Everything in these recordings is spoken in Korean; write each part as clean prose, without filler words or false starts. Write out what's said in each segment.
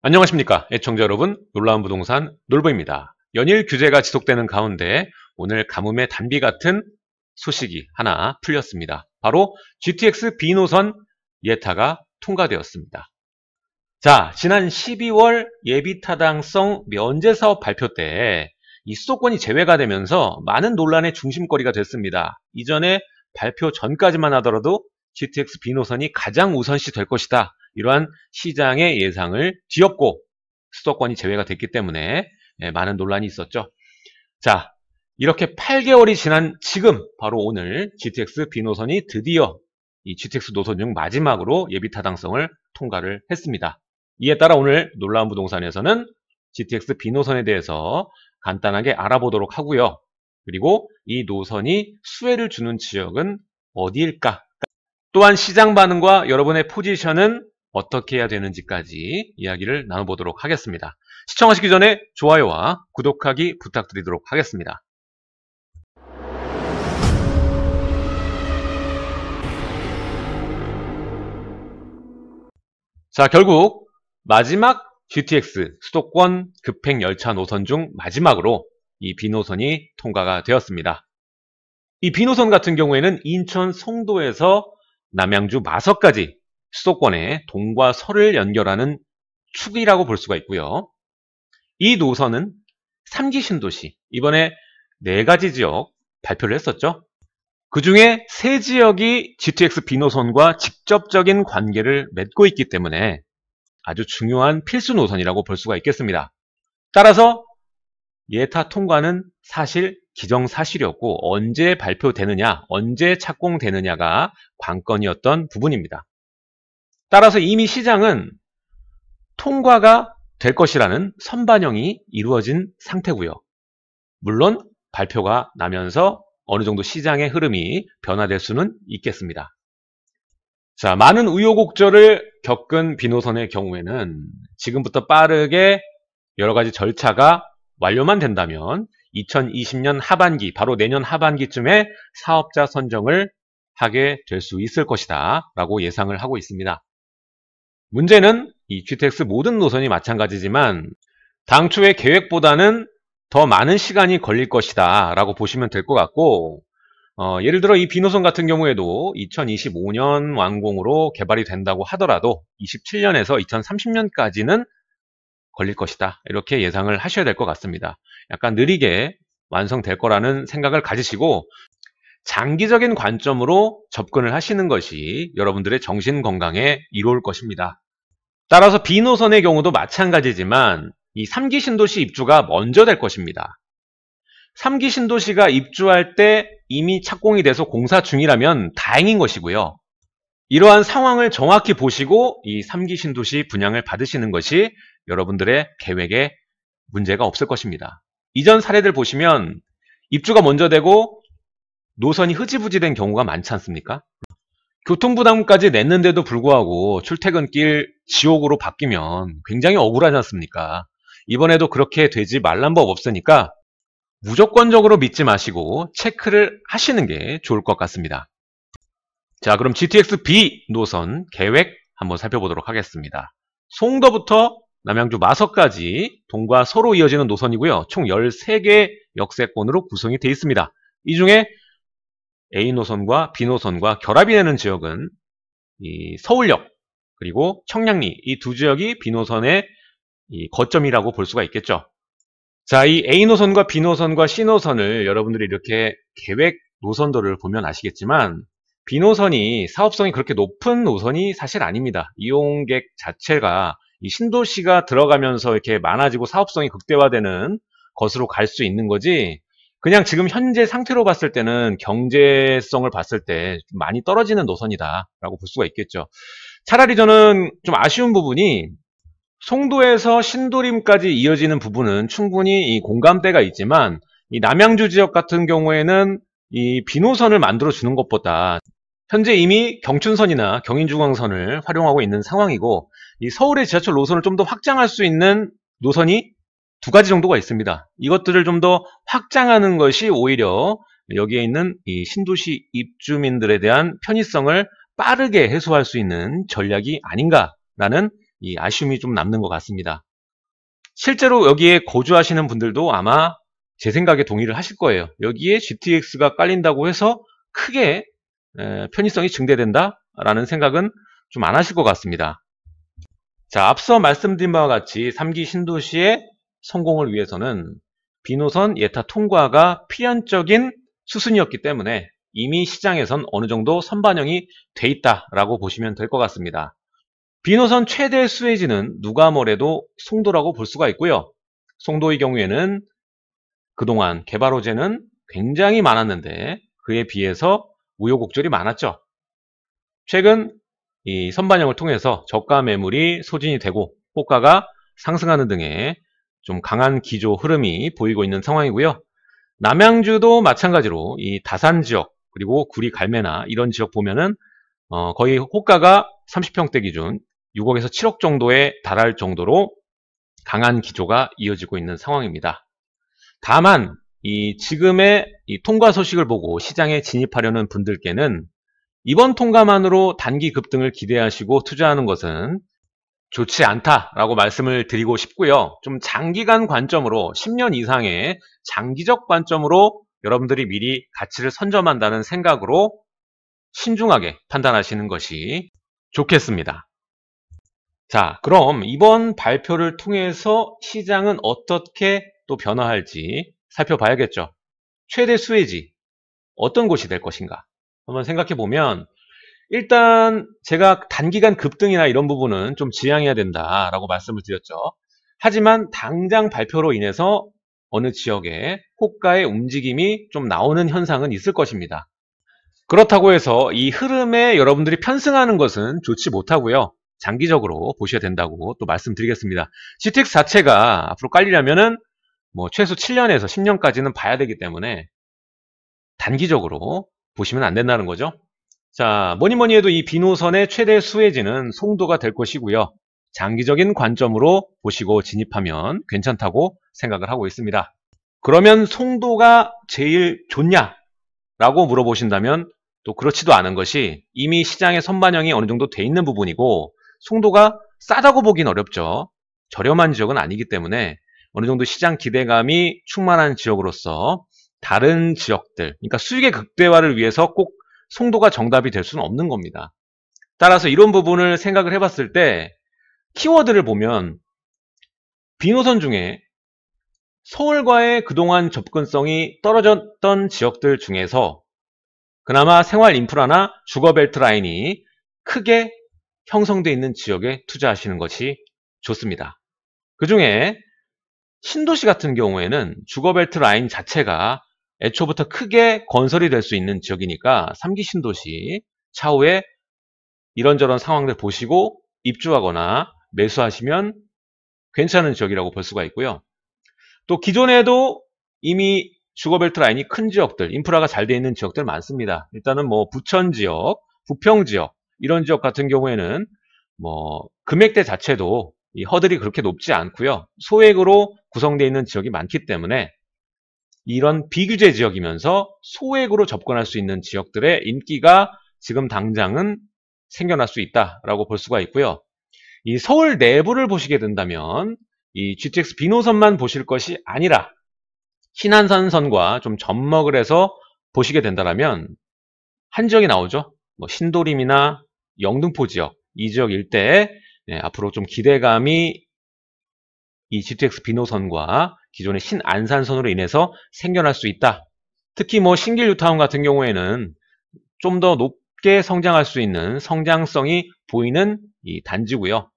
안녕하십니까 애청자 여러분, 놀라운 부동산 놀부입니다. 연일 규제가 지속되는 가운데 오늘 가뭄의 단비 같은 소식이 하나 풀렸습니다. 바로 GTX B노선 예타가 통과되었습니다. 자, 지난 12월 예비타당성 면제사업 발표 때 이 수도권이 제외가 되면서 많은 논란의 중심거리가 됐습니다. 이전에 발표 전까지만 하더라도 GTX B노선이 가장 우선시 될 것이다, 이러한 시장의 예상을 뒤엎고 수도권이 제외가 됐기 때문에 많은 논란이 있었죠. 자, 이렇게 8개월이 지난 지금 바로 오늘 GTX B노선이 드디어 이 GTX 노선 중 마지막으로 예비타당성을 통과를 했습니다. 이에 따라 오늘 놀라운 부동산에서는 GTX B노선에 대해서 간단하게 알아보도록 하고요. 그리고 이 노선이 수혜를 주는 지역은 어디일까? 또한 시장 반응과 여러분의 포지션은 어떻게 해야 되는지까지 이야기를 나눠보도록 하겠습니다. 시청하시기 전에 좋아요와 구독하기 부탁드리도록 하겠습니다. 자, 결국 마지막 GTX 수도권 급행 열차 노선 중 마지막으로 이 B노선이 통과가 되었습니다. 이 B노선 같은 경우에는 인천 송도에서 남양주 마석까지 수도권의 동과 서를 연결하는 축이라고 볼 수가 있고요. 이 노선은 3기 신도시, 이번에 4가지 지역 발표를 했었죠. 그 중에 3지역이 GTX B노선과 직접적인 관계를 맺고 있기 때문에 아주 중요한 필수 노선이라고 볼 수가 있겠습니다. 따라서 예타 통과는 사실 기정사실이었고 언제 발표되느냐, 언제 착공되느냐가 관건이었던 부분입니다. 따라서 이미 시장은 통과가 될 것이라는 선반영이 이루어진 상태고요. 물론 발표가 나면서 어느 정도 시장의 흐름이 변화될 수는 있겠습니다. 자, 많은 우여곡절을 겪은 B노선의 경우에는 지금부터 빠르게 여러 가지 절차가 완료만 된다면 2020년 하반기, 바로 내년 하반기쯤에 사업자 선정을 하게 될 수 있을 것이다 라고 예상을 하고 있습니다. 문제는 이 GTX 모든 노선이 마찬가지지만 당초의 계획보다는 더 많은 시간이 걸릴 것이다 라고 보시면 될 것 같고, 예를 들어 이 B노선 같은 경우에도 2025년 완공으로 개발이 된다고 하더라도 27년에서 2030년까지는 걸릴 것이다, 이렇게 예상을 하셔야 될 것 같습니다. 약간 느리게 완성될 거라는 생각을 가지시고 장기적인 관점으로 접근을 하시는 것이 여러분들의 정신 건강에 이로울 것입니다. 따라서 B노선의 경우도 마찬가지지만 이 3기 신도시 입주가 먼저 될 것입니다. 3기 신도시가 입주할 때 이미 착공이 돼서 공사 중이라면 다행인 것이고요. 이러한 상황을 정확히 보시고 이 3기 신도시 분양을 받으시는 것이 여러분들의 계획에 문제가 없을 것입니다. 이전 사례들 보시면 입주가 먼저 되고 노선이 흐지부지 된 경우가 많지 않습니까? 교통부담까지 냈는데도 불구하고 출퇴근길 지옥으로 바뀌면 굉장히 억울하지 않습니까? 이번에도 그렇게 되지 말란 법 없으니까 무조건적으로 믿지 마시고 체크를 하시는 게 좋을 것 같습니다. 자, 그럼 GTX B 노선 계획 한번 살펴보도록 하겠습니다. 송도부터 남양주 마석까지 동과 서로 이어지는 노선이고요. 총 13개 역세권으로 구성이 되어 있습니다. 이 중에 A노선과 B노선과 결합이 되는 지역은 이 서울역 그리고 청량리, 이 두 지역이 B노선의 이 거점이라고 볼 수가 있겠죠. 자, 이 A노선과 B노선과 C노선을 여러분들이 이렇게 계획 노선도를 보면 아시겠지만 B노선이 사업성이 그렇게 높은 노선이 사실 아닙니다. 이용객 자체가 이 신도시가 들어가면서 이렇게 많아지고 사업성이 극대화되는 것으로 갈 수 있는 거지, 그냥 지금 현재 상태로 봤을 때는 경제성을 봤을 때 좀 많이 떨어지는 노선이다 라고 볼 수가 있겠죠. 차라리 저는 좀 아쉬운 부분이 송도에서 신도림까지 이어지는 부분은 충분히 이 공감대가 있지만 이 남양주 지역 같은 경우에는 이 B노선을 만들어 주는 것보다 현재 이미 경춘선이나 경인중앙선을 활용하고 있는 상황이고, 이 서울의 지하철 노선을 좀 더 확장할 수 있는 노선이 2가지 정도가 있습니다. 이것들을 좀 더 확장하는 것이 오히려 여기에 있는 이 신도시 입주민들에 대한 편의성을 빠르게 해소할 수 있는 전략이 아닌가라는 이 아쉬움이 좀 남는 것 같습니다. 실제로 여기에 거주하시는 분들도 아마 제 생각에 동의를 하실 거예요. 여기에 GTX가 깔린다고 해서 크게 편의성이 증대된다라는 생각은 좀 안 하실 것 같습니다. 자, 앞서 말씀드린 바와 같이 3기 신도시의 성공을 위해서는 B노선 예타 통과가 필연적인 수순이었기 때문에 이미 시장에선 어느 정도 선반영이 돼 있다라고 보시면 될 것 같습니다. B노선 최대 수혜지는 누가 뭐래도 송도라고 볼 수가 있고요. 송도의 경우에는 그동안 개발 호재는 굉장히 많았는데 그에 비해서 우여곡절이 많았죠. 최근 이 선반영을 통해서 저가 매물이 소진이 되고 호가가 상승하는 등의 좀 강한 기조 흐름이 보이고 있는 상황이고요. 남양주도 마찬가지로 이 다산 지역 그리고 구리 갈매나 이런 지역 보면은 거의 호가가 30평대 기준 6억에서 7억 정도에 달할 정도로 강한 기조가 이어지고 있는 상황입니다. 다만 이 지금의 이 통과 소식을 보고 시장에 진입하려는 분들께는 이번 통과만으로 단기 급등을 기대하시고 투자하는 것은 좋지 않다라고 말씀을 드리고 싶고요. 좀 장기간 관점으로 10년 이상의 장기적 관점으로 여러분들이 미리 가치를 선점한다는 생각으로 신중하게 판단하시는 것이 좋겠습니다. 자, 그럼 이번 발표를 통해서 시장은 어떻게 또 변화할지 살펴봐야겠죠. 최대 수혜지 어떤 곳이 될 것인가 한번 생각해 보면 일단 제가 단기간 급등이나 이런 부분은 좀 지양해야 된다라고 말씀을 드렸죠. 하지만 당장 발표로 인해서 어느 지역에 호가의 움직임이 좀 나오는 현상은 있을 것입니다. 그렇다고 해서 이 흐름에 여러분들이 편승하는 것은 좋지 못하고요. 장기적으로 보셔야 된다고 또 말씀드리겠습니다. GTX 자체가 앞으로 깔리려면은 뭐 최소 7년에서 10년까지는 봐야 되기 때문에 단기적으로 보시면 안 된다는 거죠. 자, 뭐니 해도 이 B노선의 최대 수혜지는 송도가 될 것이고요. 장기적인 관점으로 보시고 진입하면 괜찮다고 생각을 하고 있습니다. 그러면 송도가 제일 좋냐라고 물어보신다면 또 그렇지도 않은 것이 이미 시장의 선반영이 어느 정도 돼 있는 부분이고 송도가 싸다고 보긴 어렵죠. 저렴한 지역은 아니기 때문에 어느 정도 시장 기대감이 충만한 지역으로서 다른 지역들, 그러니까 수익의 극대화를 위해서 꼭 송도가 정답이 될 수는 없는 겁니다. 따라서 이런 부분을 생각을 해봤을 때 키워드를 보면 B노선 중에 서울과의 그동안 접근성이 떨어졌던 지역들 중에서 그나마 생활 인프라나 주거벨트 라인이 크게 형성되어 있는 지역에 투자하시는 것이 좋습니다. 그 중에 신도시 같은 경우에는 주거벨트 라인 자체가 애초부터 크게 건설이 될 수 있는 지역이니까 3기 신도시 차후에 이런저런 상황들 보시고 입주하거나 매수하시면 괜찮은 지역이라고 볼 수가 있고요. 또 기존에도 이미 주거벨트 라인이 큰 지역들, 인프라가 잘 되어 있는 지역들 많습니다. 일단은 뭐 부천 지역, 부평 지역 이런 지역 같은 경우에는 뭐 금액대 자체도 이 허들이 그렇게 높지 않고요. 소액으로 구성되어 있는 지역이 많기 때문에 이런 비규제 지역이면서 소액으로 접근할 수 있는 지역들의 인기가 지금 당장은 생겨날 수 있다라고 볼 수가 있고요. 이 서울 내부를 보시게 된다면 이 GTX B노선만 보실 것이 아니라 신안산선과 좀 접목을 해서 보시게 된다면 한 지역이 나오죠. 뭐 신도림이나 영등포 지역, 이 지역 일대에 앞으로 좀 기대감이 이 GTX B노선과 기존의 신안산선으로 인해서 생겨날 수 있다. 특히 뭐 신길 뉴타운 같은 경우에는 좀 더 높게 성장할 수 있는 성장성이 보이는 이 단지고요.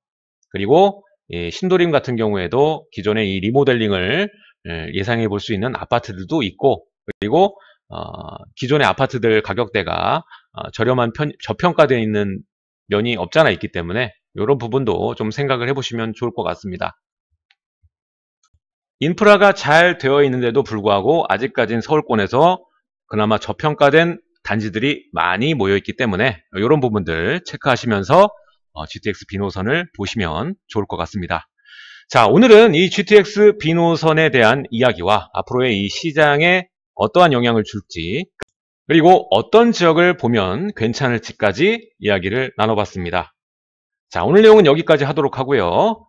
그리고 신도림 같은 경우에도 기존의 이 리모델링을 예상해 볼 수 있는 아파트들도 있고, 그리고 기존의 아파트들 가격대가 저평가되어 있는 면이 없잖아 있기 때문에 이런 부분도 좀 생각을 해보시면 좋을 것 같습니다. 인프라가 잘 되어 있는데도 불구하고 아직까지는 서울권에서 그나마 저평가된 단지들이 많이 모여있기 때문에 이런 부분들 체크하시면서 GTX B노선을 보시면 좋을 것 같습니다. 자, 오늘은 이 GTX B노선에 대한 이야기와 앞으로의 이 시장에 어떠한 영향을 줄지 그리고 어떤 지역을 보면 괜찮을지까지 이야기를 나눠봤습니다. 자, 오늘 내용은 여기까지 하도록 하고요.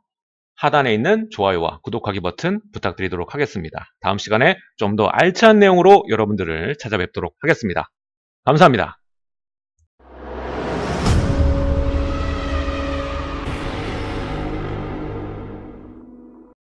하단에 있는 좋아요와 구독하기 버튼 부탁드리도록 하겠습니다. 다음 시간에 좀 더 알찬 내용으로 여러분들을 찾아뵙도록 하겠습니다. 감사합니다.